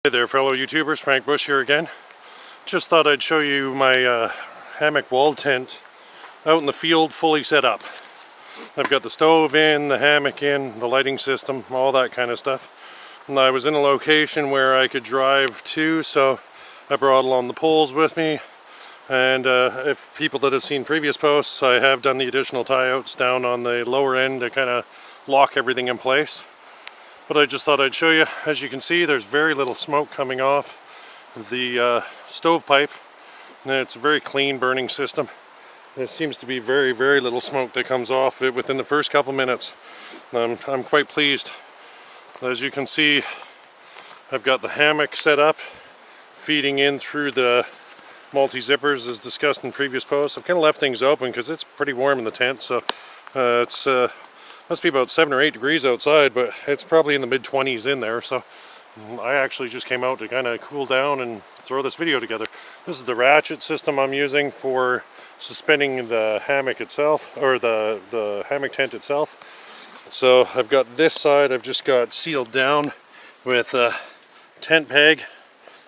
Hey there fellow YouTubers, Frank Bush here again. Just thought I'd show you my hammock wall tent out in the field, fully set up. I've got the stove in, the hammock in, the lighting system, all that kind of stuff. And I was in a location where I could drive to, so I brought along the poles with me. And if people that have seen previous posts, I have done the additional tie-outs down on the lower end to kind of lock everything in place. But I just thought I'd show you. As you can see, there's very little smoke coming off the stovepipe. And it's a very clean burning system. There seems to be very little smoke that comes off it within the first couple minutes. I'm quite pleased. As you can see, I've got the hammock set up, feeding in through the multi-zippers as discussed in previous posts. I've kind of left things open because it's pretty warm in the tent, so it's must be about 7 or 8 degrees outside, but it's probably in the mid-20s in there, so I actually just came out to kind of cool down and throw this video together. This is the ratchet system I'm using for suspending the hammock itself, or the hammock tent itself. So I've got this side, I've just got sealed down with a tent peg,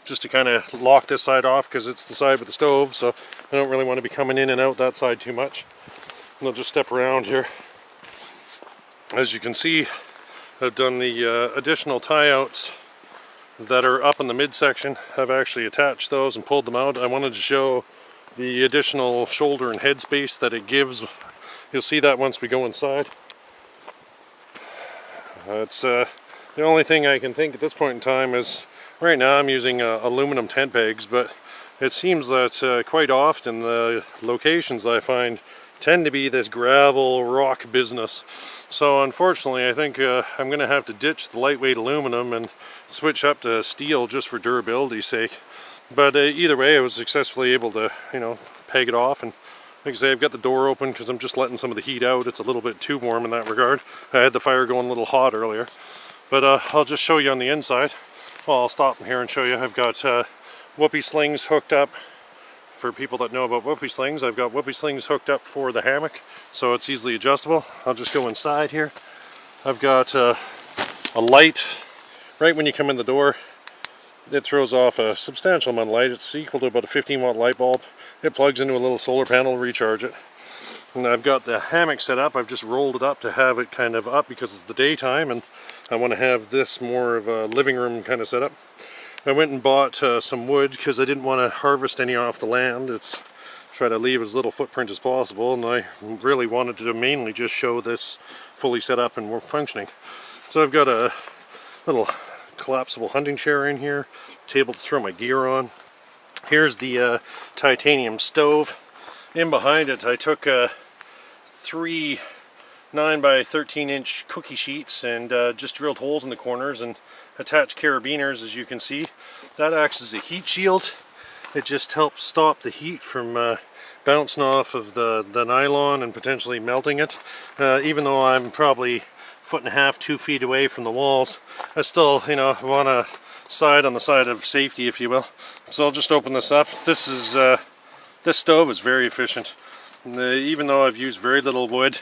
just to kind of lock this side off because it's the side with the stove, so I don't really want to be coming in and out that side too much. And I'll just step around here. As you can see, I've done the additional tie-outs that are up in the midsection. I've actually attached those and pulled them out. I wanted to show the additional shoulder and head space that it gives. You'll see that once we go inside. It's the only thing I can think at this point in time is, right now I'm using aluminum tent pegs, but it seems that quite often the locations I find tend to be this gravel rock business. So unfortunately I think I'm going to have to ditch the lightweight aluminum and switch up to steel just for durability's sake. But either way, I was successfully able to, peg it off. And like I say, I've got the door open because I'm just letting some of the heat out. It's a little bit too warm in that regard. I had the fire going a little hot earlier. But I'll just show you on the inside. Well, I'll stop here and show you. I've got whoopee slings hooked up. For people that know about whoopee slings, I've got whoopee slings hooked up for the hammock, so it's easily adjustable. I'll just go inside here. I've got a light right when you come in the door. It throws off a substantial amount of light. It's equal to about a 15-watt light bulb. It plugs into a little solar panel to recharge it. And I've got the hammock set up. I've just rolled it up to have it kind of up because it's the daytime, and I want to have this more of a living room kind of setup. I went and bought some wood because I didn't want to harvest any off the land. It's try to leave as little footprint as possible, and I really wanted to mainly just show this fully set up and functioning. So I've got a little collapsible hunting chair in here, table to throw my gear on. Here's the titanium stove. In behind it I took 3 9 by 13 inch cookie sheets and just drilled holes in the corners and attached carabiners. As you can see, that acts as a heat shield. It just helps stop the heat from bouncing off of the nylon and potentially melting it. Even though I'm probably 1.5 to 2 feet away from the walls, I still want to side on the side of safety, if you will. So I'll just open this up. This stove is very efficient. Even though I've used very little wood,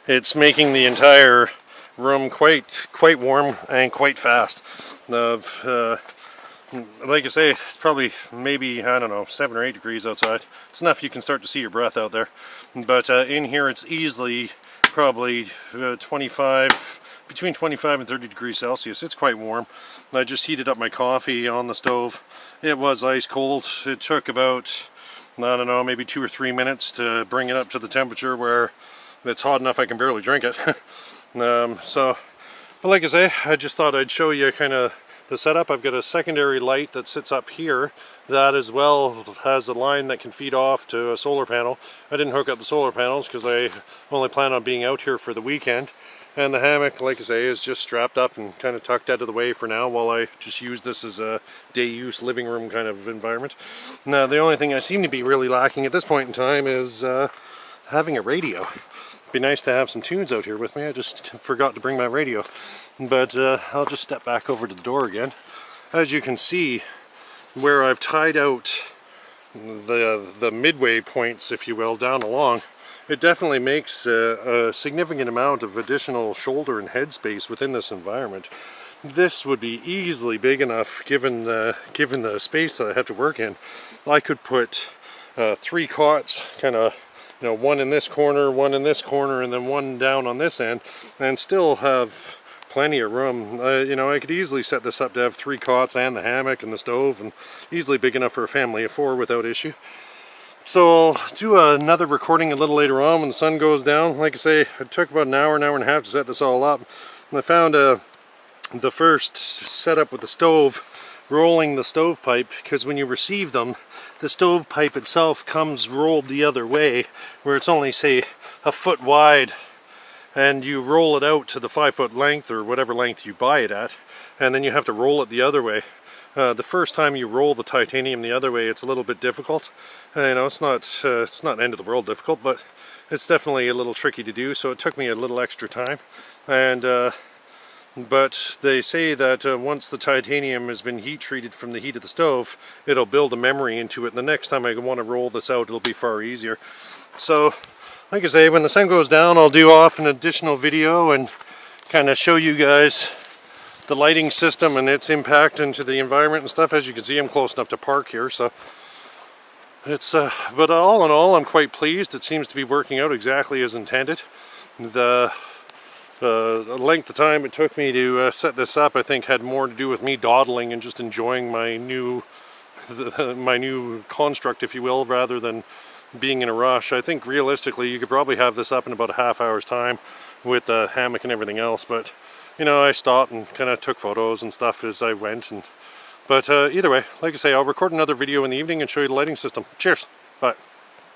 it's making the entire room quite warm and quite fast. Like I say, it's probably maybe, I don't know, 7 or 8 degrees outside. It's enough you can start to see your breath out there. But in here it's easily probably between 25 and 30 degrees Celsius. It's quite warm. I just heated up my coffee on the stove. It was ice cold. It took about, I don't know, maybe 2 or 3 minutes to bring it up to the temperature where it's hot enough I can barely drink it. But like I say, I just thought I'd show you kind of the setup. I've got a secondary light that sits up here that as well has a line that can feed off to a solar panel. I didn't hook up the solar panels because I only plan on being out here for the weekend. And the hammock, like I say, is just strapped up and kind of tucked out of the way for now while I just use this as a day-use living room kind of environment. Now, the only thing I seem to be really lacking at this point in time is having a radio. Be nice to have some tunes out here with me. I just forgot to bring my radio. But I'll just step back over to the door again. As you can see, where I've tied out the midway points, if you will, down along, it definitely makes a significant amount of additional shoulder and head space within this environment. this would be easily big enough, given the space that I have to work in. I could put 3 cots, kind of, you know, one in this corner, one in this corner, and then one down on this end, and still have plenty of room. You know, I could easily set this up to have 3 cots and the hammock and the stove, and easily big enough for a family of 4 without issue. So I'll do another recording a little later on when the sun goes down. Like I say, it took about an hour and a half to set this all up. And I found the first setup with the stove, rolling the stovepipe, because when you receive them, the stovepipe itself comes rolled the other way, where it's only, say, a foot wide, and you roll it out to the 5-foot length or whatever length you buy it at, and then you have to roll it the other way. The first time you roll the titanium the other way, it's a little bit difficult. You know, it's not end of the world difficult, but it's definitely a little tricky to do, so it took me a little extra time. And but they say that once the titanium has been heat treated from the heat of the stove, it'll build a memory into it, and the next time I want to roll this out, it'll be far easier. So, like I say, when the sun goes down, I'll do off an additional video and kind of show you guys the lighting system and its impact into the environment and stuff. As you can see, I'm close enough to park here, so it's but all in all, I'm quite pleased. It seems to be working out exactly as intended. The length of time it took me to set this up, I think, had more to do with me dawdling and just enjoying my new construct, if you will, rather than being in a rush. I think realistically you could probably have this up in about a half hour's time with the hammock and everything else, but you know, I stopped and kind of took photos and stuff as I went. But either way, like I say, I'll record another video in the evening and show you the lighting system. Cheers. Bye.